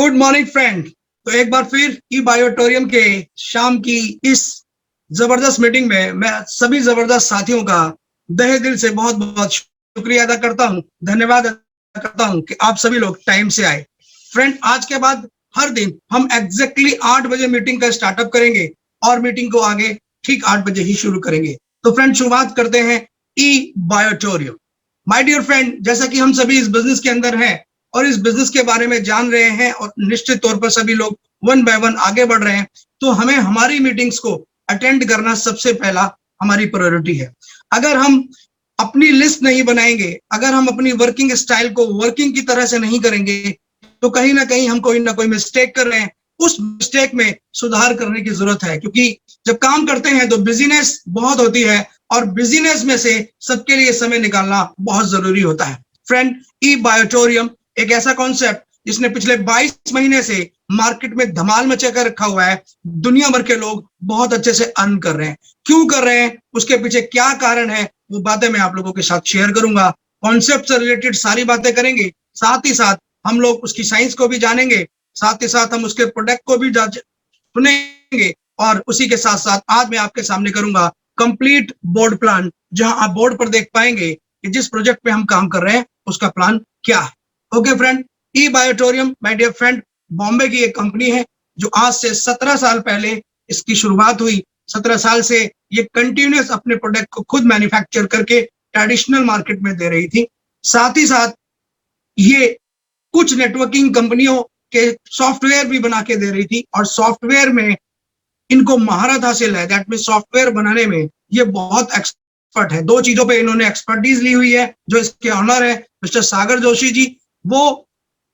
Good morning friend. तो एक बार फिर ई बायोटोरियम के शाम की इस जबरदस्त मीटिंग में मैं सभी जबरदस्त साथियों का तहे दिल से बहुत बहुत शुक्रिया अदा करता हूं, धन्यवाद अदा करता हूं कि आप सभी लोग टाइम से आए। फ्रेंड, आज के बाद हर दिन हम एग्जैक्टली 8 बजे मीटिंग का स्टार्टअप करेंगे और मीटिंग को आगे ठीक 8 बजे ही शुरू करेंगे। तो फ्रेंड, शुरुआत करते हैं ई बायोटोरियम। माय डियर फ्रेंड, जैसा कि हम सभी इस बिजनेस के अंदर हैं और इस बिजनेस के बारे में जान रहे हैं और निश्चित तौर पर सभी लोग वन बाय वन आगे बढ़ रहे हैं, तो हमें हमारी मीटिंग्स को अटेंड करना सबसे पहला हमारी प्रायोरिटी है। अगर हम अपनी लिस्ट नहीं बनाएंगे, अगर हम अपनी वर्किंग स्टाइल को वर्किंग की तरह से नहीं करेंगे, तो कहीं ना कहीं हम कोई ना कोई मिस्टेक कर रहे हैं। उस मिस्टेक में सुधार करने की जरूरत है, क्योंकि जब काम करते हैं तो बिजीनेस बहुत होती है और बिजीनेस में से सबके लिए समय निकालना बहुत जरूरी होता है। फ्रेंड, ई बायोटोरियम एक ऐसा कॉन्सेप्ट जिसने पिछले 22 महीने से मार्केट में धमाल मचा कर रखा हुआ है। दुनिया भर के लोग बहुत अच्छे से अर्न कर रहे हैं। क्यों कर रहे हैं, उसके पीछे क्या कारण है, वो बातें मैं आप लोगों के साथ शेयर करूंगा। कॉन्सेप्ट से रिलेटेड सारी बातें करेंगे, साथ ही साथ हम लोग उसकी साइंस को भी जानेंगे, साथ ही साथ हम उसके प्रोडक्ट को भी सुनेंगे और उसी के साथ साथ आज मैं आपके सामने करूंगा कंप्लीट बोर्ड प्लान, जहां आप बोर्ड पर देख पाएंगे कि जिस प्रोजेक्ट पे हम काम कर रहे हैं उसका प्लान क्या है। ओके फ्रेंड, ई बायोटोरियम माय डियर फ्रेंड बॉम्बे की एक कंपनी है जो आज से 17 साल पहले इसकी शुरुआत हुई। 17 साल से ये कंटिन्यूअस अपने प्रोडक्ट को खुद मैन्युफैक्चर करके ट्रेडिशनल मार्केट में दे रही थी। साथ ही साथ ये कुछ नेटवर्किंग कंपनियों के सॉफ्टवेयर भी बना के दे रही थी और सॉफ्टवेयर में इनको महारत हासिल है। दैट मीन सॉफ्टवेयर बनाने में ये बहुत एक्सपर्ट है। दो चीजों पे इन्होंने एक्सपर्टीज ली हुई है। जो इसके ऑनर है मिस्टर सागर जोशी जी, वो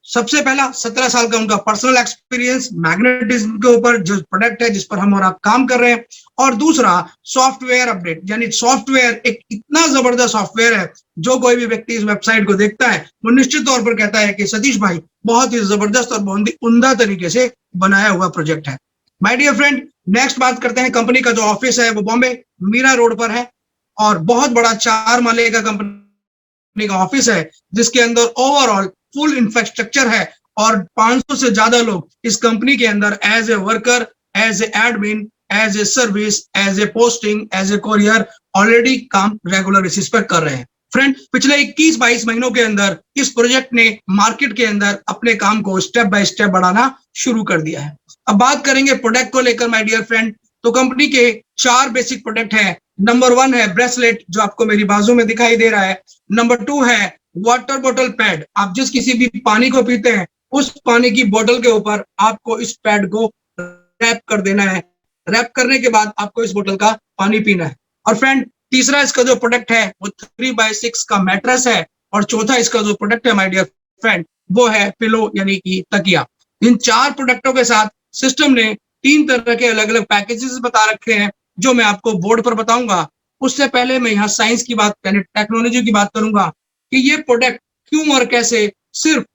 सबसे पहला 17 साल का उनका पर्सनल एक्सपीरियंस मैग्नेटिज्म के ऊपर, जो प्रोडक्ट है जिस पर हम और आप काम कर रहे हैं, और दूसरा सॉफ्टवेयर अपडेट। यानी सॉफ्टवेयर एक इतना जबरदस्त सॉफ्टवेयर है, जो कोई भी व्यक्ति इस वेबसाइट को देखता है वो निश्चित तौर पर कहता है कि सतीश भाई बहुत ही जबरदस्त और बहुत ही उम्दा तरीके से बनाया हुआ प्रोजेक्ट है। माय डियर फ्रेंड, नेक्स्ट बात करते हैं। कंपनी का जो ऑफिस है वो बॉम्बे मीरा रोड पर है और बहुत बड़ा 4 माले का कंपनी का ऑफिस है, जिसके अंदर ओवरऑल फुल इंफ्रास्ट्रक्चर है और 500 से ज्यादा लोग इस कंपनी के अंदर as a worker, as a admin, as a service, as a posting, as a courier already काम रेगुलर बेसिस पर कर रहे हैं। फ्रेंड, पिछले 21-22 महीनों के अंदर इस प्रोजेक्ट ने मार्केट के अंदर अपने काम को स्टेप बाय स्टेप बढ़ाना शुरू कर दिया है। अब बात करेंगे प्रोडक्ट को लेकर माय डियर फ्रेंड। तो कंपनी के 4 बेसिक प्रोडक्ट हैं। नंबर 1 है ब्रेसलेट, जो आपको मेरी बाजू में दिखाई दे रहा है। नंबर 2 है वाटर बोतल पैड। आप जिस किसी भी पानी को पीते हैं उस पानी की बोतल के ऊपर आपको इस पैड को रैप कर देना है। रैप करने के बाद आपको इस बोतल का पानी पीना है। और फ्रेंड, तीसरा इसका जो प्रोडक्ट है वो 3x6 का मैट्रेस है और चौथा इसका जो प्रोडक्ट है माय डियर फ्रेंड वो है पिलो यानी कि तकिया। इन 4 प्रोडक्टों के साथ सिस्टम ने 3 तरह के अलग अलग पैकेजेस बता रखे हैं, जो मैं आपको बोर्ड पर बताऊंगा। उससे पहले मैं यहाँ साइंस की बात यानी टेक्नोलॉजी की बात करूंगा कि ये प्रोडक्ट क्यों और कैसे सिर्फ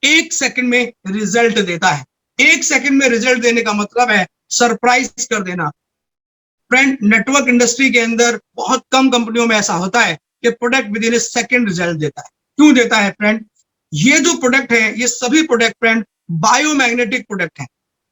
1 सेकंड में रिजल्ट देता है। 1 सेकंड में रिजल्ट देने का मतलब है सरप्राइज कर देना। फ्रेंड, नेटवर्क इंडस्ट्री के अंदर बहुत कम कंपनियों में ऐसा होता है कि product with in A second result देता है। क्यों देता है फ्रेंड? ये जो प्रोडक्ट है, ये सभी प्रोडक्ट फ्रेंड बायोमैग्नेटिक प्रोडक्ट है।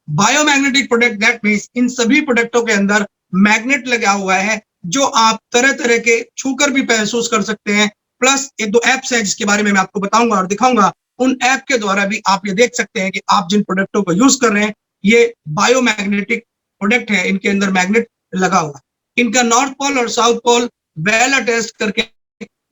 बायोमैग्नेटिक प्रोडक्ट दैट मींस इन सभी प्रोडक्टों के अंदर मैग्नेट लगा हुआ है, जो आप तरह तरह के छूकर भी महसूस कर सकते हैं। प्लस 1-2 ऐप्स हैं जिसके बारे में मैं आपको बताऊंगा और दिखाऊंगा। उन ऐप के द्वारा भी आप ये देख सकते हैं कि आप जिन प्रोडक्टों को यूज कर रहे हैं ये बायोमैग्नेटिक प्रोडक्ट है, इनके अंदर मैग्नेट लगा हुआ है। इनका नॉर्थ पोल और साउथ पोल वेल अटैच्ड करके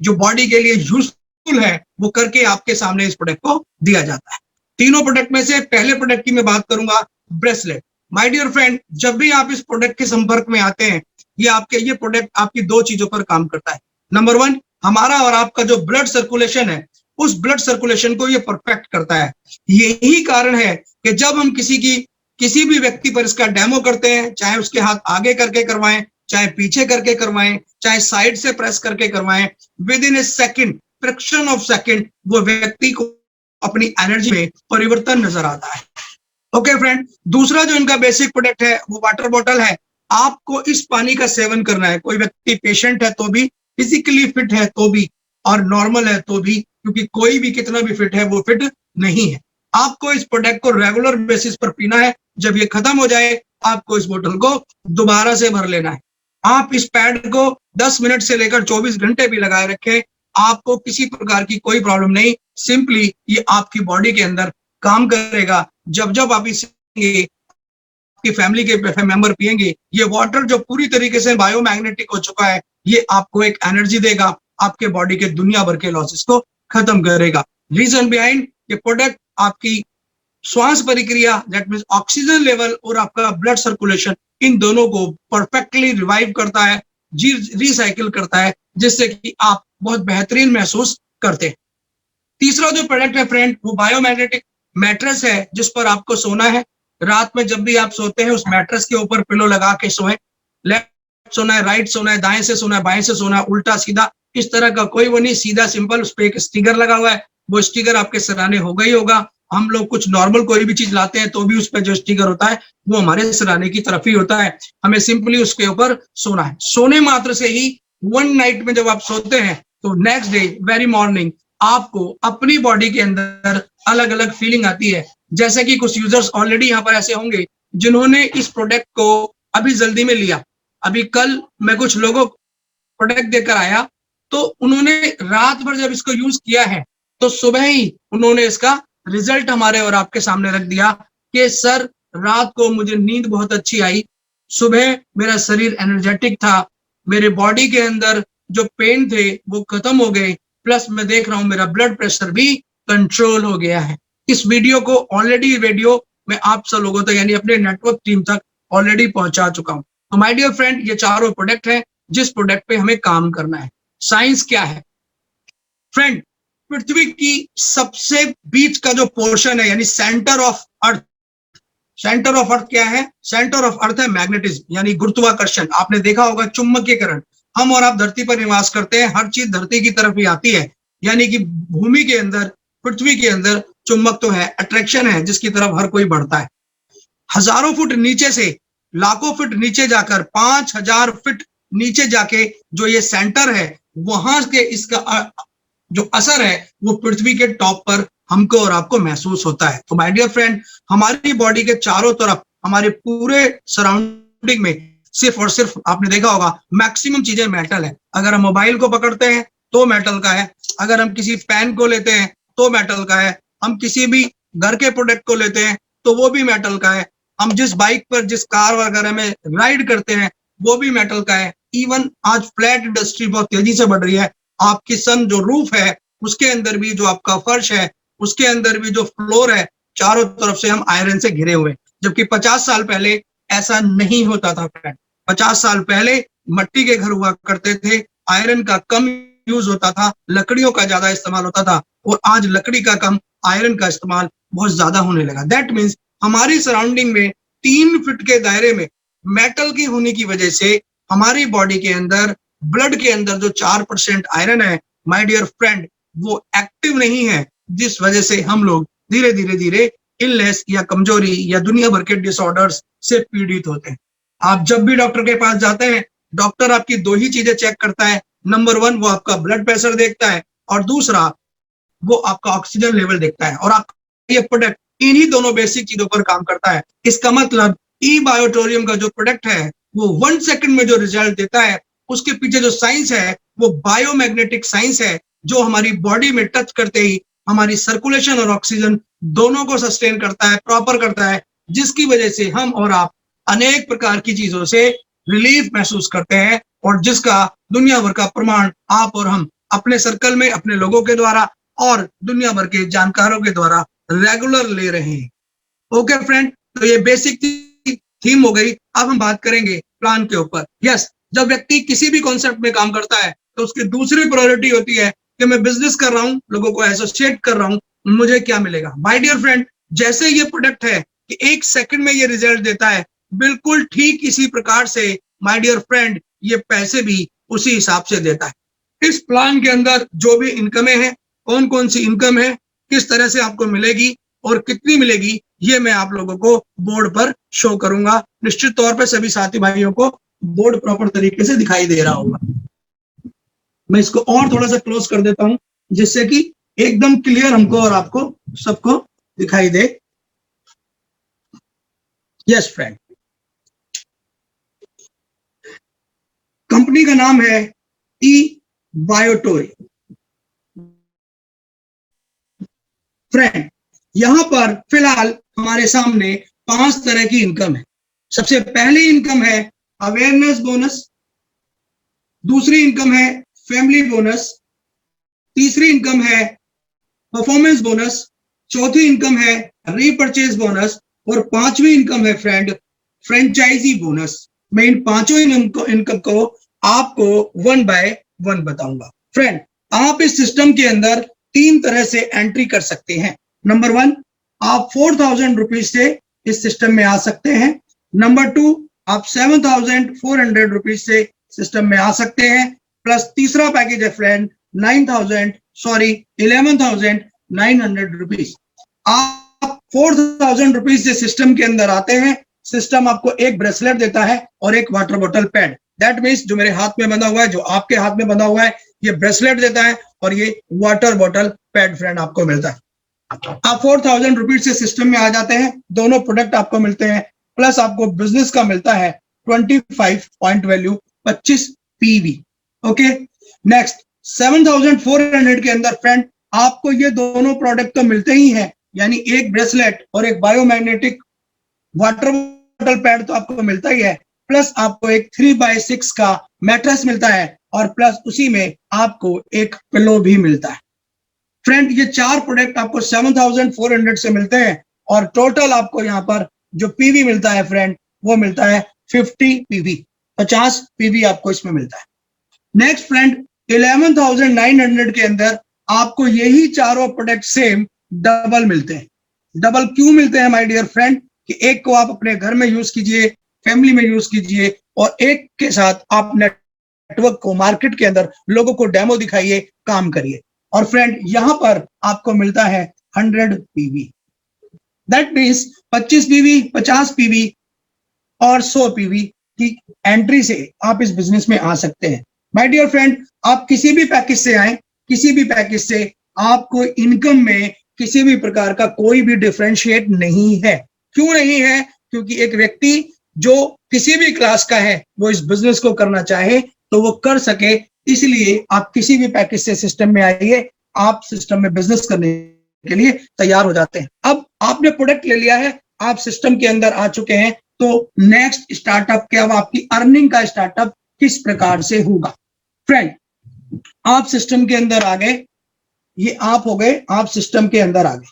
जो बॉडी के लिए यूजफुल है वो करके आपके सामने इस प्रोडक्ट को दिया जाता है। तीनों प्रोडक्ट में से पहले प्रोडक्ट की मैं बात करूंगा, ब्रेसलेट। माय डियर फ्रेंड, जब भी आप इस प्रोडक्ट के संपर्क में आते हैं, ये प्रोडक्ट आपकी 2 चीजों पर काम करता है। नंबर 1, हमारा और आपका जो ब्लड सर्कुलेशन है उस ब्लड सर्कुलेशन को ये परफेक्ट करता है। यही कारण है कि जब हम किसी भी व्यक्ति पर इसका डेमो करते हैं, चाहे उसके हाथ आगे करके करवाएं, चाहे पीछे करके करवाएं, चाहे साइड से प्रेस करके करवाएं, with in A second, fraction of second, वो व्यक्ति को अपनी एनर्जी में परिवर्तन नजर आता है। ओके फ्रेंड, दूसरा जो इनका बेसिक प्रोडक्ट है वो वाटर बॉटल है। आपको इस पानी का सेवन करना है। कोई व्यक्ति पेशेंट है तो भी, फिजिकली फिट है तो भी और नॉर्मल है तो भी, क्योंकि कोई भी कितना भी फिट है वो फिट नहीं है। आपको इस प्रोडक्ट को रेगुलर बेसिस पर पीना है। जब ये खत्म हो जाए आपको इस बोतल को दोबारा से भर लेना है। आप इस पैड को 10 मिनट से लेकर 24 घंटे भी लगाए रखें, आपको किसी प्रकार की कोई प्रॉब्लम नहीं। सिंपली ये आपकी बॉडी के अंदर काम करेगा। जब जब आप इसे आपकी फैमिली के मेंबर पिएंगे, ये वाटर जो पूरी तरीके से बायोमैग्नेटिक हो चुका है, ये आपको एक एनर्जी देगा, आपके बॉडी के दुनिया भर के लॉसेस को खत्म करेगा। रीजन बिहाइंड ये प्रोडक्ट आपकी श्वास प्रक्रिया, दैट मींस ऑक्सीजन लेवल और आपका ब्लड सर्कुलेशन, इन दोनों को परफेक्टली रिवाइव करता है, रिसाइकिल करता है, जिससे कि आप बहुत बेहतरीन महसूस करते हैं। तीसरा जो प्रोडक्ट है फ्रेंड, वो बायोमैग्नेटिक मैट्रेस है, जिस पर आपको सोना है। रात में जब भी आप सोते हैं उस मैट्रेस के ऊपर पिलो लगा के सोएं। लेफ्ट सोना है, राइट सोना है, दाएं से सोना है, बाएं से सोना है, उल्टा सीधा, इस तरह का कोई वो नहीं, सीधा सिंपल। उस पर एक स्टिकर लगा हुआ है, वो स्टिकर आपके सराहने होगा ही होगा। हम लोग कुछ नॉर्मल कोई भी चीज लाते हैं तो भी उस पर जो स्टिकर होता है वो हमारे सराहने की तरफ ही होता है। हमें सिंपली उसके ऊपर सोना है। सोने मात्र से ही 1 नाइट में जब आप सोते हैं तो नेक्स्ट डे वेरी मॉर्निंग आपको अपनी बॉडी के अंदर अलग अलग फीलिंग आती है। जैसे कि कुछ यूजर्स ऑलरेडी यहाँ पर ऐसे होंगे जिन्होंने इस प्रोडक्ट को अभी जल्दी में लिया। अभी कल मैं कुछ लोगों को प्रोडक्ट देकर आया, तो उन्होंने रात भर जब इसको यूज किया है तो सुबह ही उन्होंने इसका रिजल्ट हमारे और आपके सामने रख दिया कि सर रात को मुझे नींद बहुत अच्छी आई, सुबह मेरा शरीर एनर्जेटिक था, मेरे बॉडी के अंदर जो पेन थे वो खत्म हो गए, प्लस मैं देख रहा हूँ मेरा ब्लड प्रेशर भी कंट्रोल हो गया है। इस वीडियो को ऑलरेडी मैं आप सब लोगों तक यानी अपने नेटवर्क टीम तक ऑलरेडी पहुंचा चुका हूँ। तो माय डियर फ्रेंड, ये चारों प्रोडक्ट हैं जिस प्रोडक्ट पे हमें काम करना है। साइंस क्या है फ्रेंड? पृथ्वी की सबसे बीच का जो पोर्शन है यानी centre of earth, centre of earth क्या है? सेंटर ऑफ अर्थ है मैग्नेटिज्म यानी गुरुत्वाकर्षण। आपने देखा होगा चुंबकीयकरण। हम और आप धरती पर निवास करते हैं, हर चीज धरती की तरफ ही आती है, यानी कि भूमि के अंदर, पृथ्वी के अंदर चुंबक तो है, अट्रैक्शन है जिसकी तरफ हर कोई बढ़ता है। हजारों फुट नीचे से लाखों फुट नीचे जाकर 5000 फीट नीचे जाके जो ये सेंटर है, वहां के इसका जो असर है वो पृथ्वी के टॉप पर हमको और आपको महसूस होता है। तो माय डियर फ्रेंड, हमारी बॉडी के चारों तरफ, हमारे पूरे सराउंडिंग में सिर्फ और सिर्फ आपने देखा होगा मैक्सिमम चीजें मेटल है। अगर हम मोबाइल को पकड़ते हैं तो मेटल का है, अगर हम किसी पेन को लेते हैं तो मेटल का है, हम किसी भी घर के प्रोडक्ट को लेते हैं तो वो भी मेटल का है, हम जिस बाइक पर, जिस कार वगैरह में राइड करते हैं वो भी मेटल का है। इवन आज फ्लैट इंडस्ट्री बहुत तेजी से बढ़ रही है। आपकी सन जो रूफ है उसके अंदर भी, जो आपका फर्श है उसके अंदर भी जो फ्लोर है, चारों तरफ से हम आयरन से घिरे हुए, जबकि 50 साल पहले ऐसा नहीं होता था फ्रेंड। 50 साल पहले मट्टी के घर हुआ करते थे, आयरन का कम यूज होता था, लकड़ियों का ज्यादा इस्तेमाल होता था, और आज लकड़ी का कम, आयरन का इस्तेमाल बहुत ज्यादा होने लगा। दैट मीन्स हमारी सराउंडिंग में 3 फीट के दायरे में मेटल की होने की वजह से हमारी बॉडी के अंदर, ब्लड के अंदर जो 4% आयरन है माय डियर फ्रेंड, वो एक्टिव नहीं है, जिस वजह से हम लोग धीरे धीरे इलनेस या कमजोरी या दुनिया भर के डिसऑर्डर्स से पीड़ित होते हैं। आप जब भी डॉक्टर के पास जाते हैं, डॉक्टर आपकी 2 ही चीजें चेक करता है। नंबर 1 वो आपका ब्लड प्रेशर देखता है, और दूसरा वो आपका ऑक्सीजन लेवल देखता है। और आपका ये प्रोडक्ट इन्हीं दोनों बेसिक चीजों पर काम करता है। इसका मतलब ई बायोटोरियम का जो प्रोडक्ट है वो 1 सेकंड में जो रिजल्ट देता है, उसके पीछे जो साइंस है वो बायोमैग्नेटिक साइंस है, जो हमारी बॉडी में टच करते ही हमारी सर्कुलेशन और ऑक्सीजन दोनों को सस्टेन करता है, प्रॉपर करता है, जिसकी वजह से हम और आप अनेक प्रकार की चीजों से रिलीफ महसूस करते हैं, और जिसका दुनिया भर का प्रमाण आप और हम अपने सर्कल में, अपने लोगों के द्वारा और दुनिया भर के जानकारों के द्वारा रेगुलर ले रहे हैं। ओके फ्रेंड, तो ये बेसिक थीम हो गई। अब हम बात करेंगे प्लान के ऊपर। यस, जब व्यक्ति किसी भी कॉन्सेप्ट में काम करता है तो उसकी दूसरी प्रायोरिटी होती है कि मैं बिजनेस कर रहा हूं, लोगों को एसोसिएट कर रहा हूं, मुझे क्या मिलेगा। माय डियर फ्रेंड, जैसे ये प्रोडक्ट है कि 1 सेकंड में ये रिजल्ट देता है, बिल्कुल ठीक इसी प्रकार से माय डियर फ्रेंड ये पैसे भी उसी हिसाब से देता है। इस प्लान के अंदर जो भी इनकमें हैं, कौन कौन सी इनकम है, किस तरह से आपको मिलेगी और कितनी मिलेगी, ये मैं आप लोगों को बोर्ड पर शो करूंगा। निश्चित तौर पर सभी साथी भाइयों को बोर्ड प्रॉपर तरीके से दिखाई दे रहा होगा। मैं इसको और थोड़ा सा क्लोज कर देता हूं, जिससे कि एकदम क्लियर हमको और आपको सबको दिखाई दे? यस फ्रेंड, कंपनी का नाम है ई बायोटोरी। फ्रेंड, यहां पर फिलहाल हमारे सामने 5 तरह की इनकम है। सबसे पहली इनकम है अवेयरनेस बोनस, दूसरी इनकम है फैमिली बोनस, तीसरी इनकम है परफॉर्मेंस बोनस, चौथी इनकम है रीपरचेज बोनस और पांचवी इनकम है फ्रेंड फ्रेंचाइजी बोनस। मैं इन पांचों इनकम को आपको 1 बाय 1 बताऊंगा। फ्रेंड, आप इस सिस्टम के अंदर 3 तरह से एंट्री कर सकते हैं। नंबर 1, आप 4000 रुपीज से इस सिस्टम में आ सकते हैं। नंबर 2, आप 7400 रुपीज से सिस्टम में आ सकते हैं। प्लस तीसरा पैकेज है फ्रेंड 11,900 रुपीज। आप 4000 रुपीज से सिस्टम के अंदर आते हैं। सिस्टम आपको एक ब्रेसलेट देता है और एक water bottle pad. That means जो मेरे हाथ में बंधा हुआ है, जो आपके हाथ में बंधा हुआ है, ये ब्रेसलेट देता है और ये वाटर बॉटल पैड फ्रेंड आपको मिलता है। आप 4000 रुपीज से सिस्टम में आ जाते हैं, दोनों प्रोडक्ट आपको मिलते हैं। प्लस आपको बिजनेस का मिलता है 25 point value 25 PV. Okay, next 7400 के अंदर फ्रेंड आपको ये दोनों प्रोडक्ट तो मिलते ही हैं, यानी एक ब्रेसलेट और एक बायोमैग्नेटिक वाटर बॉटल पैड तो आपको मिलता ही है। प्लस आपको एक 3x6 का मैट्रेस मिलता है और प्लस उसी में आपको एक पिलो भी मिलता है। फ्रेंड, ये 4 प्रोडक्ट आपको 7400 से मिलते हैं और टोटल आपको यहाँ पर जो पीवी मिलता है फ्रेंड वो मिलता है 50 पीवी, 50 पीवी आपको इसमें मिलता है। नेक्स्ट फ्रेंड 11,900 के अंदर आपको यही चारों प्रोडक्ट सेम डबल मिलते हैं। डबल क्यों मिलते हैं माय डियर फ्रेंड? कि एक को आप अपने घर में यूज कीजिए, फैमिली में यूज कीजिए और एक के साथ आप नेटवर्क को, मार्केट के अंदर लोगों को डेमो दिखाइए, काम करिए। और फ्रेंड यहां पर आपको मिलता है 100 PV. That means 25 PV, 50 PV और 100 पीवी की एंट्री से आप इस बिजनेस में आ सकते हैं। माय डियर फ्रेंड, आप किसी भी पैकेज से आए, किसी भी पैकेज से आपको इनकम में किसी भी प्रकार का कोई भी डिफरेंशिएट नहीं है। क्यों नहीं है? क्योंकि एक व्यक्ति जो किसी भी क्लास का है वो इस बिजनेस को करना चाहे तो वो कर सके, इसलिए आप किसी भी पैकेज से सिस्टम में आइए, आप सिस्टम में बिजनेस करने के लिए तैयार हो जाते हैं। अब आपने प्रोडक्ट ले लिया है, आप सिस्टम के अंदर आ चुके हैं, तो नेक्स्ट स्टार्टअप क्या, आपकी अर्निंग का स्टार्टअप किस प्रकार से होगा? फ्रेंड, आप सिस्टम के अंदर आ गए, ये आप हो गए, आप सिस्टम के अंदर आ गए।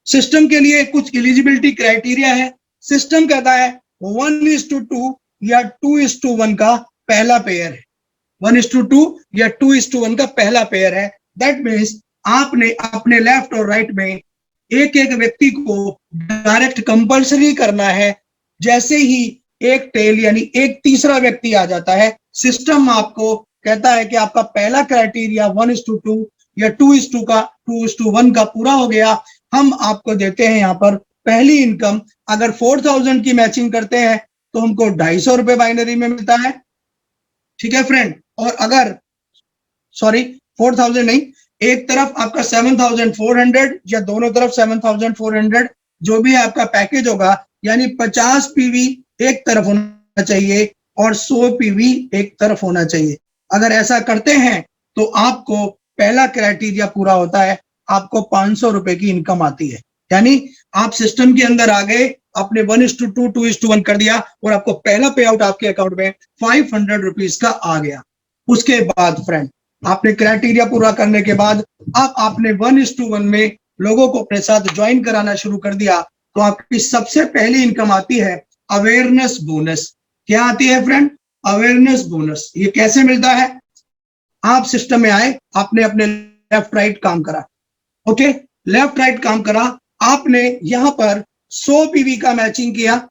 सिस्टम के लिए कुछ एलिजिबिलिटी क्राइटेरिया है। सिस्टम कहता है 1:2 या 2:1 का पहला पेयर है। 1:2 या 2:1 का पहला पेयर है। दैट मीन्स आपने अपने लेफ्ट और राइट में एक एक व्यक्ति को डायरेक्ट कंपल्सरी करना है। जैसे ही एक टेल यानी एक तीसरा व्यक्ति आ जाता है, सिस्टम आपको कहता है कि आपका पहला क्राइटेरिया 1:2 या 2:1 का पूरा हो गया। हम आपको देते हैं यहाँ पर पहली इनकम। अगर 4000 की मैचिंग करते हैं तो हमको 250 रुपए बाइनरी में मिलता है। ठीक है फ्रेंड, और अगर 4000 नहीं, एक तरफ आपका 7400 या दोनों तरफ 7400, जो भी आपका पैकेज होगा, यानी 50 पीवी एक तरफ होना चाहिए और 100 पीवी एक तरफ होना चाहिए। अगर ऐसा करते हैं तो आपको पहला क्राइटेरिया पूरा होता है, आपको 500 रुपए की इनकम आती है। यानी आप सिस्टम के अंदर आ गए, आपने 1:2, 2:1 कर दिया और आपको पहला पे आउट आपके अकाउंट में 500 रुपीज का आ गया। उसके बाद फ्रेंड आपने क्राइटेरिया पूरा करने के बाद अब आपने 1:1 में लोगों को अपने साथ ज्वाइन कराना शुरू कर दिया, तो आपकी सबसे पहली इनकम आती है अवेयरनेस बोनस। क्या आती है फ्रेंड? Awareness bonus. ये कैसे मिलता है? आप सिस्टम में आए, आपने अपने लेफ्ट राइट काम करा, ओके, लेफ्ट राइट काम करा, आपने यहां पर 100 पीवी का मैचिंग किया,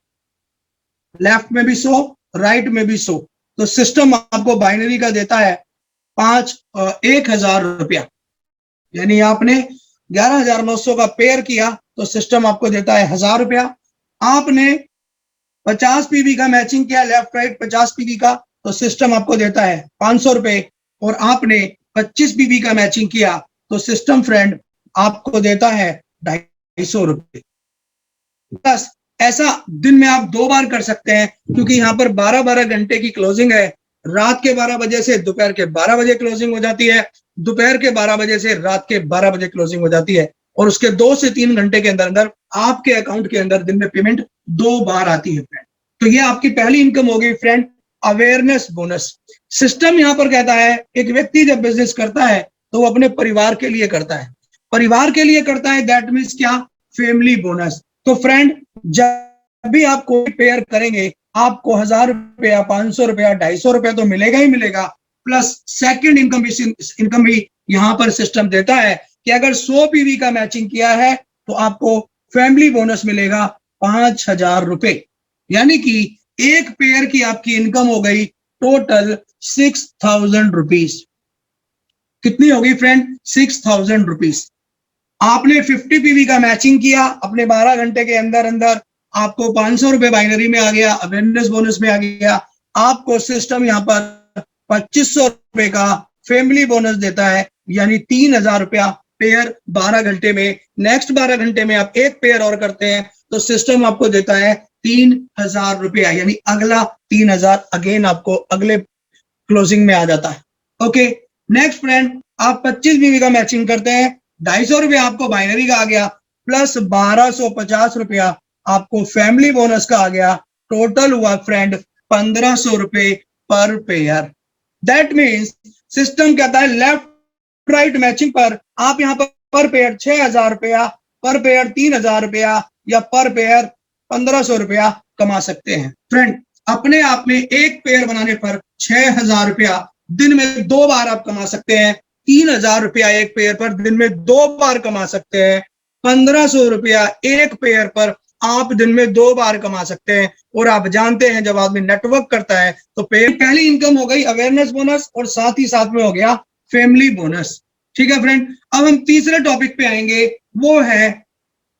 लेफ्ट में भी 100, राइट में भी 100, तो सिस्टम आपको बाइनरी का देता है 1000 रुपया। यानी आपने 11,900 का पेयर किया तो सिस्टम आपको देता है 1000 रुपया। आपने 50 पीवी का मैचिंग किया, लेफ्ट राइट 50 पीवी का, तो सिस्टम आपको देता है 500 रुपए। और आपने 25 पीवी का मैचिंग किया तो सिस्टम फ्रेंड आपको देता है ₹250। बस ऐसा दिन में आप 2 बार कर सकते हैं, क्योंकि यहाँ पर 12-12 घंटे की क्लोजिंग है। रात के 12 बजे से दोपहर के 12 बजे क्लोजिंग हो जाती है, दोपहर के 12 बजे से रात के 12 बजे क्लोजिंग हो जाती है, और उसके 2 से 3 घंटे के अंदर अंदर आपके अकाउंट के अंदर दिन में पेमेंट 2 बार आती है फ्रेंड। तो ये आपकी पहली इनकम हो गई फ्रेंड, अवेयरनेस बोनस। सिस्टम यहाँ पर कहता है एक व्यक्ति जब बिजनेस करता है तो वो अपने परिवार के लिए करता है, परिवार के लिए करता है, दैट मीन्स क्या, फैमिली बोनस। तो फ्रेंड जब भी आप कोई पेयर करेंगे आपको 1000 रुपया, 500 रुपया, 250 रुपया तो मिलेगा ही मिलेगा, प्लस सेकंड इनकम भी यहाँ पर सिस्टम देता है कि अगर 100 पीवी का मैचिंग किया है तो आपको फैमिली बोनस मिलेगा 5000 रुपए। यानी कि एक पेयर की आपकी इनकम हो गई टोटल 6000 रुपीज। कितनी होगी फ्रेंड, 6000 रुपीज। आपने 50 पीवी का मैचिंग किया, अपने 12 घंटे के अंदर अंदर आपको 500 रुपए बाइनरी में आ गया, अवेयरनेस बोनस में आ गया। आपको सिस्टम यहाँ पर 2500 रुपए का फैमिली बोनस देता है, यानी 3000 रुपया पेयर 12 घंटे में। नेक्स्ट 12 घंटे में आप एक पेयर और करते हैं तो सिस्टम आपको देता है 3000 रुपया, यानी अगला 3000 अगेन आपको अगले क्लोजिंग में आ जाता है। ओके, नेक्स्ट फ्रेंड, आप 25 बीवी का मैचिंग करते हैं, 250 रुपया आपको बाइनरी का आ गया, प्लस 1250 रुपया आपको फैमिली बोनस का आ गया। टोटल हुआ फ्रेंड 1500 रुपए पर पेयर। दैट मीन्स सिस्टम कहता है लेफ्ट राइट मैचिंग पर आप यहाँ पर पेयर 6000 रुपया, पर पेयर 3000 रुपया, या पर पेयर 1500 रुपया कमा सकते हैं। फ्रेंड अपने आप में एक पेयर बनाने पर 6000 रुपया दिन में 2 बार आप कमा सकते हैं, 3000 रुपया एक पेयर पर दिन में 2 बार कमा सकते हैं, 1500 रुपया एक पेयर पर आप दिन में 2 बार कमा सकते हैं। और आप जानते हैं जब आदमी नेटवर्क करता है तो पहली इनकम हो गई अवेयरनेस बोनस, और साथ ही साथ में हो गया फैमिली बोनस। ठीक है फ्रेंड, अब हम तीसरे टॉपिक पे आएंगे, वो है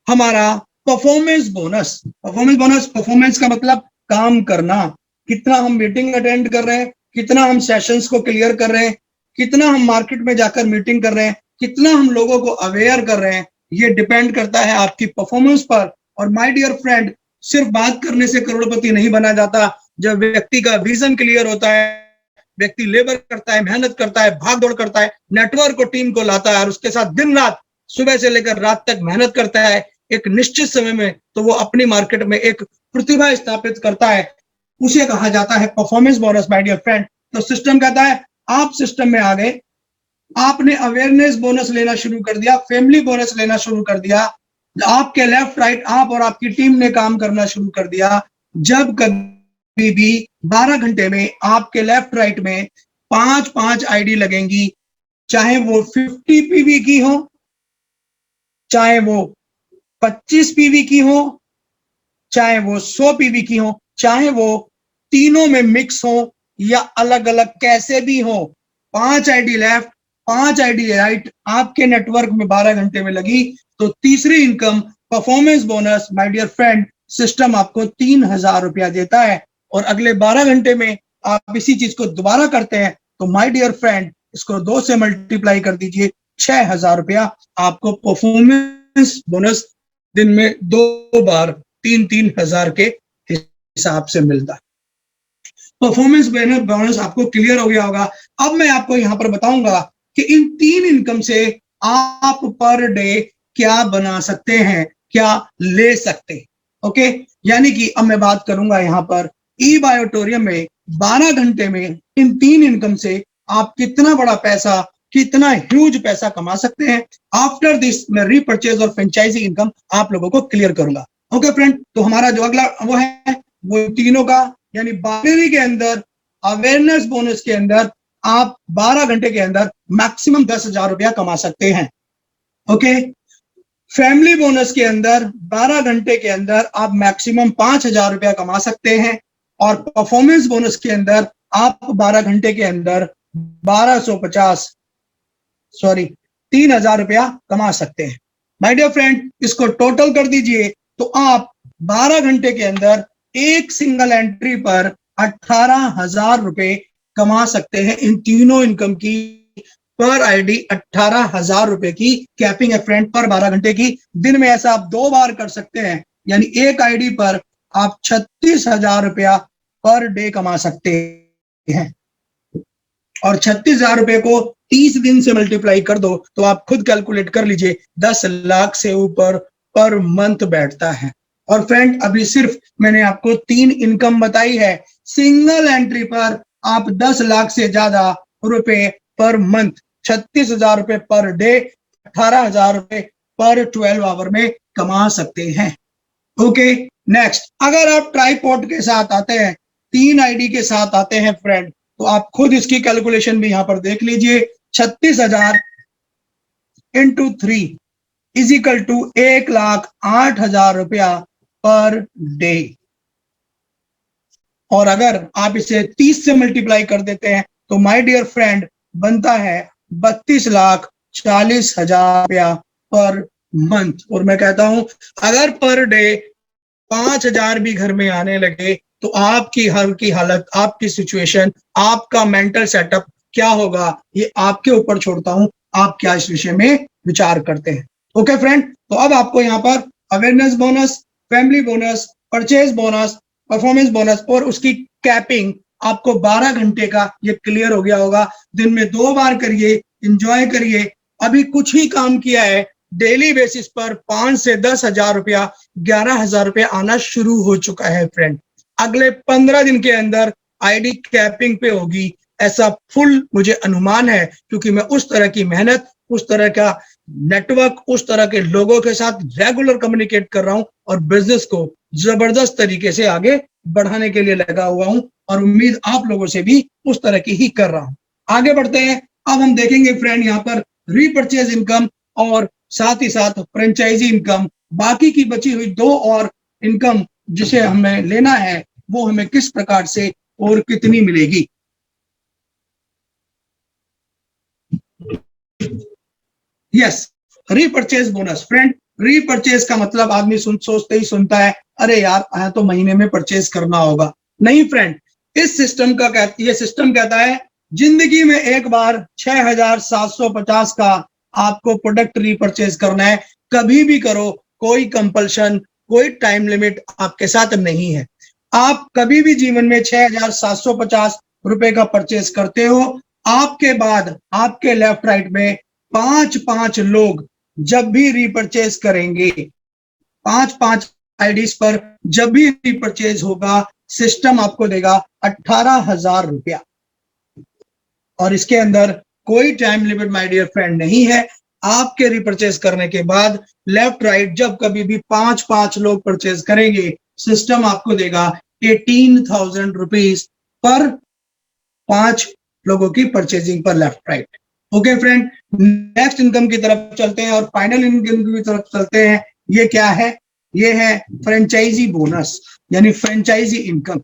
हमारा परफॉर्मेंस बोनस। परफॉर्मेंस का मतलब काम करना, कितना हम मीटिंग अटेंड कर रहे हैं, कितना हम सेशंस को क्लियर कर रहे हैं, कितना हम मार्केट में जाकर मीटिंग कर रहे हैं, कितना हम लोगों को अवेयर कर रहे हैं, ये डिपेंड करता है आपकी परफॉर्मेंस पर। और माय डियर फ्रेंड, सिर्फ बात करने से करोड़पति नहीं बना जाता। जब व्यक्ति का विजन क्लियर होता है, व्यक्ति लेबर करता है, मेहनत करता है, भाग दौड़ करता है, नेटवर्क को टीम को लाता है और उसके साथ दिन रात सुबह से लेकर रात तक मेहनत करता है एक निश्चित समय में, तो वो अपनी मार्केट में एक प्रतिभा स्थापित करता है, उसे कहा जाता है performance bonus my dear friend. तो सिस्टम कहता है आप सिस्टम में आ गए, आपने अवेयरनेस बोनस लेना शुरू कर दिया, फैमिली बोनस लेना शुरू कर दिया, आपके लेफ्ट राइट आप और आपकी टीम ने काम करना शुरू कर दिया। जब कभी भी 12 घंटे में आपके लेफ्ट राइट में 5-5 आईडी लगेंगी, चाहे वो 50 पीवी की हो, चाहे वो 25 पीवी की हो, चाहे वो 100 पीवी की हो, चाहे वो तीनों में मिक्स हो या अलग अलग कैसे भी हो, 5 आईडी लेफ्ट 5 आईडी राइट आपके नेटवर्क में 12 घंटे में लगी तो तीसरी income performance bonus my dear friend, system आपको 3000 रुपया देता है। और अगले 12 घंटे में आप इसी चीज को दोबारा करते हैं तो माय डियर फ्रेंड इसको 2 से मल्टीप्लाई कर दीजिए, 6000 रुपया आपको परफॉर्मेंस बोनस दिन में 2 बार 3-3 हजार के हिसाब से मिलता है। परफॉर्मेंस बोनस आपको क्लियर हो गया होगा। अब मैं आपको यहां पर बताऊंगा कि इन 3 इनकम से आप पर डे क्या बना सकते हैं, क्या ले सकते हैं। ओके, यानी कि अब मैं बात करूंगा यहां पर ई बायोटोरियम में 12 घंटे में इन 3 इनकम से आप कितना बड़ा पैसा, कितना ह्यूज पैसा कमा सकते हैं। आफ्टर दिस मैं रीपरचेज और फ्रेंचाइजी इनकम आप लोगों को क्लियर करूंगा। ओके फ्रेंड, तो हमारा जो अगला वो है वो तीनों का, यानी बाइनरी के अंदर अवेयरनेस बोनस के अंदर आप 12 घंटे के अंदर मैक्सिमम 10,000 रुपया कमा सकते हैं। ओके, फैमिली बोनस के अंदर 12 घंटे के अंदर आप मैक्सिमम 5,000 रुपया कमा सकते हैं। और परफॉर्मेंस बोनस के अंदर आप 12 घंटे के अंदर 3,000 रुपया कमा सकते हैं। माय डियर फ्रेंड, इसको टोटल कर दीजिए तो आप 12 घंटे के अंदर एक सिंगल एंट्री पर 18,000 रुपए कमा सकते हैं इन तीनों इनकम की पर आईडी 18,000 रुपए की कैपिंग है फ्रेंड, पर 12 घंटे की। दिन में ऐसा आप 2 बार कर सकते हैं, यानी एक आईडी पर आप 36,000 रुपया पर डे कमा सकते हैं। और 36,000 रुपए को 30 दिन से मल्टीप्लाई कर दो तो आप खुद कैलकुलेट कर लीजिए 10 लाख से ऊपर पर मंथ बैठता है। और फ्रेंड अभी सिर्फ मैंने आपको 3 इनकम बताई है। सिंगल एंट्री पर आप 10 लाख से ज्यादा रुपए पर मंथ, 36,000 रुपए पर डे, 18,000 रुपए पर 12 आवर में कमा सकते हैं। ओके, नेक्स्ट, अगर आप ट्राइपॉड के साथ आते हैं, 3 आईडी के साथ आते हैं फ्रेंड, तो आप खुद इसकी कैलकुलेशन भी यहां पर देख लीजिए। 36,000 इंटू 3 इज इक्वल टू 1,08,000 रुपया पर डे। और अगर आप इसे 30 से मल्टीप्लाई कर देते हैं तो माय डियर फ्रेंड बनता है 32,40,000 रुपया पर मंथ। और मैं कहता हूं अगर पर डे 5,000 भी घर में आने लगे तो आपकी हर की हालत, आपकी सिचुएशन, आपका मेंटल सेटअप क्या होगा, ये आपके ऊपर छोड़ता हूं, आप क्या इस विषय में विचार करते हैं। ओके फ्रेंड, तो अब आपको यहाँ पर awareness bonus, family bonus, purchase bonus, performance bonus और उसकी कैपिंग आपको 12 घंटे का ये क्लियर हो गया होगा। दिन में 2 बार करिए, एंजॉय करिए। अभी कुछ ही काम किया है, डेली बेसिस पर 5 से 10,000 रुपया, 11,000 रुपया आना शुरू हो चुका है फ्रेंड। अगले 15 दिन के अंदर आईडी कैपिंग पे होगी, ऐसा फुल मुझे अनुमान है, क्योंकि मैं उस तरह की मेहनत, उस तरह का नेटवर्क, उस तरह के लोगों के साथ रेगुलर कम्युनिकेट कर रहा हूं और बिजनेस को जबरदस्त तरीके से आगे बढ़ाने के लिए लगा हुआ हूं और उम्मीद आप लोगों से भी उस तरह की ही कर रहा हूं। आगे बढ़ते हैं। अब हम देखेंगे फ्रेंड यहाँ पर रीपरचेज इनकम और साथ ही साथ फ्रेंचाइजी इनकम। बाकी की बची हुई 2 और इनकम जिसे हमें लेना है वो हमें किस प्रकार से और कितनी मिलेगी। Yes, repurchase bonus friend. Repurchase का मतलब आदमी सोचते ही सुनता है अरे यार आया तो महीने में परचेज करना होगा। नहीं फ्रेंड, इस सिस्टम का ये सिस्टम कहता है जिंदगी में एक बार 6,750 का आपको प्रोडक्ट रीपरचेज करना है। कभी भी करो, कोई कंपल्शन, कोई टाइम लिमिट आपके साथ नहीं है। आप कभी भी जीवन में 6,750 रुपए का परचेज करते हो, आपके बाद आपके लेफ्ट राइट में 5-5 लोग जब भी रीपरचेज करेंगे, 5-5 आईडीज पर जब भी रीपरचेज होगा, सिस्टम आपको देगा 18,000 रुपया। और इसके अंदर कोई time limit my dear friend नहीं है। आपके रीपरचेज करने के बाद लेफ्ट राइट जब कभी भी 5-5 लोग परचेज करेंगे, सिस्टम आपको देगा 18,000 रुपीज पर 5 लोगों की परचेजिंग पर left right. Okay friend, next income की तरफ चलते हैं और फाइनल इनकम की तरफ चलते हैं। ये क्या है? ये है फ्रेंचाइजी बोनस, यानी फ्रेंचाइजी इनकम।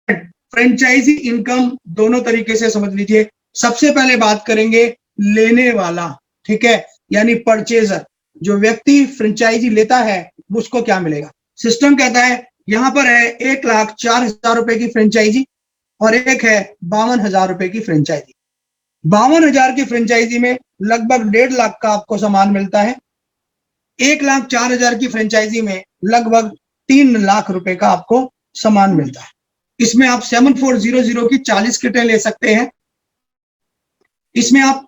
फ्रेंचाइजी इनकम दोनों तरीके से समझ लीजिए। सबसे पहले बात करेंगे लेने वाला, ठीक है, यानी परचेजर। जो व्यक्ति फ्रेंचाइजी लेता है उसको क्या मिलेगा? सिस्टम कहता है यहां पर है 1,04,000 रुपए की फ्रेंचाइजी और एक है 52,000 रुपए की फ्रेंचाइजी। 52,000 की फ्रेंचाइजी में लगभग 1.5 लाख का आपको सामान मिलता है। 1,04,000 की फ्रेंचाइजी में लगभग 3 लाख रुपए का आपको सामान मिलता है। इसमें आप 7400 की 40 किटें ले सकते हैं। इसमें आप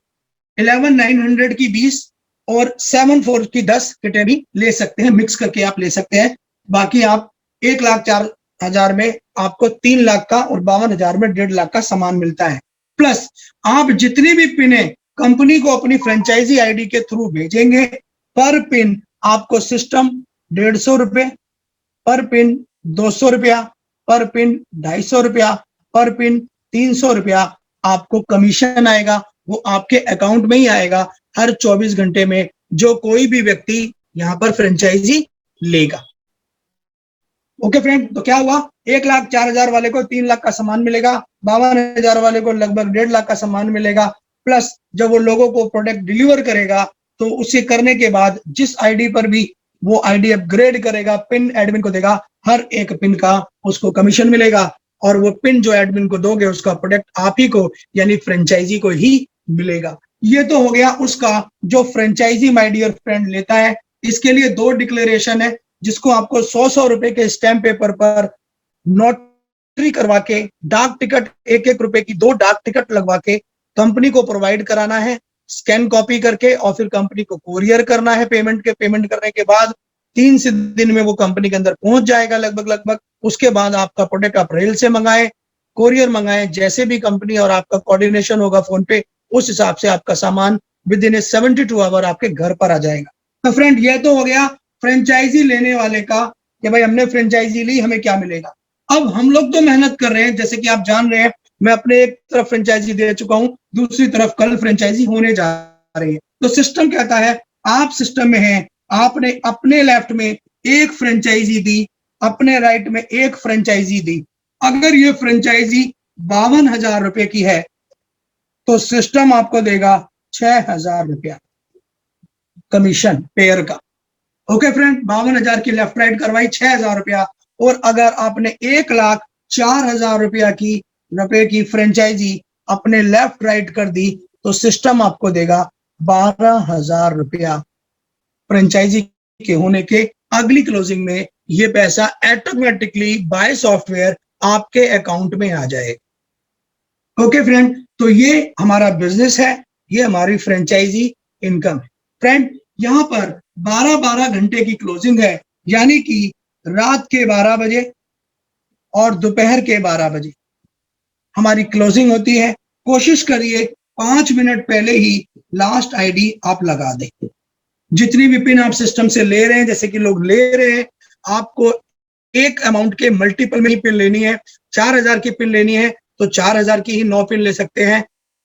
11,900 की 20 और 74 की 10 किटें भी ले सकते हैं, मिक्स करके आप ले सकते हैं। बाकी आप 1,04,000 में आपको 3 लाख का और 52,000 में 1.5 लाख का सामान मिलता है। प्लस आप जितनी भी पिनें कंपनी को अपनी फ्रेंचाइजी आईडी के थ्रू भेजेंगे, पर पिन आपको सिस्टम 150 रुपए, पर पिन 200 रुपया, पर पिन 250 रुपया, पर पिन 300 रुपया आपको कमीशन आएगा। वो आपके अकाउंट में ही आएगा हर 24 घंटे में, जो कोई भी व्यक्ति यहां पर फ्रेंचाइजी लेगा। ओके फ्रेंड, तो क्या हुआ? 1,04,000 वाले को 3 लाख का सामान मिलेगा, 52,000 वाले को लगभग 1.5 लाख का सामान मिलेगा। प्लस जब वो लोगों को प्रोडक्ट डिलीवर करेगा तो उसे करने के बाद जिस आईडी पर भी वो आईडी अपग्रेड करेगा, पिन एडमिन को देगा, हर एक पिन का उसको कमीशन मिलेगा। और वो पिन जो एडमिन को दोगे उसका प्रोडक्ट आप ही को यानी फ्रेंचाइजी को ही मिलेगा। ये तो हो गया उसका जो फ्रेंचाइजी माय डियर फ्रेंड लेता है। इसके लिए 2 डिक्लेरेशन है, जिसको आपको 100 रुपए के स्टैम्प पेपर पर नोटरी करवा के, डाक टिकट 1 रुपए की 2 डाक टिकट लगवा के कंपनी को प्रोवाइड कराना है, स्कैन कॉपी करके, और फिर कंपनी को कोरियर करना है। पेमेंट करने के बाद 3 से दिन में वो कंपनी के अंदर पहुंच जाएगा लगभग। उसके बाद आपका प्रोडक्ट आप रेल से मंगाए, कोरियर मंगाए, जैसे भी कंपनी और आपका कोऑर्डिनेशन होगा फोन पे, उस हिसाब से आपका सामान विद इन 72 आवर आपके घर पर आ जाएगा। तो फ्रेंड, ये तो हो गया फ्रेंचाइजी लेने वाले का कि भाई हमने फ्रेंचाइजी ली, हमें क्या मिलेगा। अब हम लोग तो मेहनत कर रहे हैं, जैसे कि आप जान रहे हैं, मैं अपने एक तरफ फ्रेंचाइजी दे चुका हूं, दूसरी तरफ कल फ्रेंचाइजी होने जा रही है। तो सिस्टम कहता है, आप सिस्टम में हैं, आपने अपने लेफ्ट में एक फ्रेंचाइजी दी, अपने राइट में एक फ्रेंचाइजी दी। अगर ये फ्रेंचाइजी 52,000 रुपए की है तो सिस्टम आपको देगा 6,000 रुपया कमीशन पेयर का। ओके फ्रेंड, 52,000 की लेफ्ट राइट करवाई, 6,000 रुपया। और अगर आपने 1,04,000 रुपए की फ्रेंचाइजी अपने लेफ्ट राइट कर दी तो सिस्टम आपको देगा 12,000 रुपया फ्रेंचाइजी के होने के अगली क्लोजिंग में ये पैसा ऑटोमेटिकली बाय सॉफ्टवेयर आपके अकाउंट में आ जाएगा। ओके फ्रेंड, तो ये हमारा बिजनेस है, ये हमारी फ्रेंचाइजी इनकम है। फ्रेंड, यहाँ पर 12-12 घंटे की क्लोजिंग है, यानी कि रात के 12 बजे और दोपहर के 12 बजे हमारी क्लोजिंग होती है। कोशिश करिए 5 मिनट पहले ही लास्ट आईडी आप लगा दें। जितनी भी पिन आप सिस्टम से ले रहे हैं, जैसे कि लोग ले रहे हैं, आपको एक अमाउंट के मल्टीपल में ही पिन लेनी है। 4,000 की पिन लेनी है तो 4,000 की ही 9 पिन ले सकते हैं,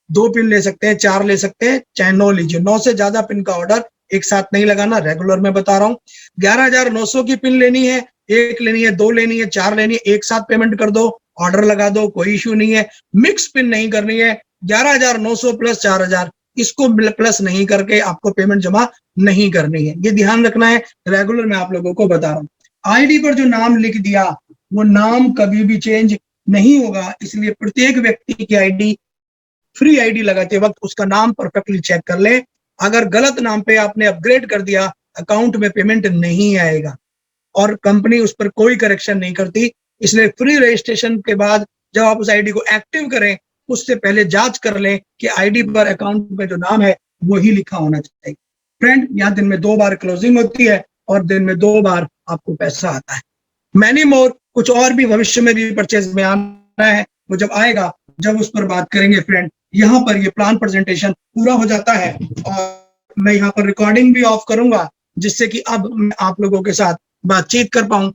2 पिन ले सकते हैं, 4 ले सकते हैं, चाहे 9 लीजिए। 9 से ज्यादा पिन का ऑर्डर एक साथ नहीं लगाना, रेगुलर में बता रहा हूँ। 11,900 की पिन लेनी है, 1 लेनी है, 2 लेनी है, 4 लेनी है, एक साथ पेमेंट कर दो, ऑर्डर लगा दो, कोई इश्यू नहीं है। मिक्स पिन नहीं करनी है, 11,900 प्लस 4,000 इसको प्लस नहीं करके आपको पेमेंट जमा नहीं करनी है, ये ध्यान रखना है। रेगुलर में आप लोगों को बता रहा हूँ। आईडी पर जो नाम लिख दिया वो नाम कभी भी चेंज नहीं होगा, इसलिए प्रत्येक व्यक्ति की आईडी, फ्री आईडी लगाते वक्त उसका नाम परफेक्टली चेक कर ले। अगर गलत नाम पे आपने अपग्रेड कर दिया, अकाउंट में पेमेंट नहीं आएगा और कंपनी उस पर कोई करेक्शन नहीं करती। इसलिए फ्री रजिस्ट्रेशन के बाद जब आप उस आईडी को एक्टिव करें, उससे पहले जांच कर लें कि आईडी पर अकाउंट में जो नाम है वही लिखा होना चाहिए। फ्रेंड, यहाँ दिन में 2 बार क्लोजिंग होती है और दिन में 2 बार आपको पैसा आता है। मैनी मोर, कुछ और भी भविष्य में भी परचेज में आना है, वो जब आएगा जब उस पर बात करेंगे। फ्रेंड, यहाँ पर ये प्लान प्रेजेंटेशन पूरा हो जाता है और मैं यहाँ पर रिकॉर्डिंग भी ऑफ करूंगा, जिससे कि अब मैं आप लोगों के साथ बातचीत कर पाऊं।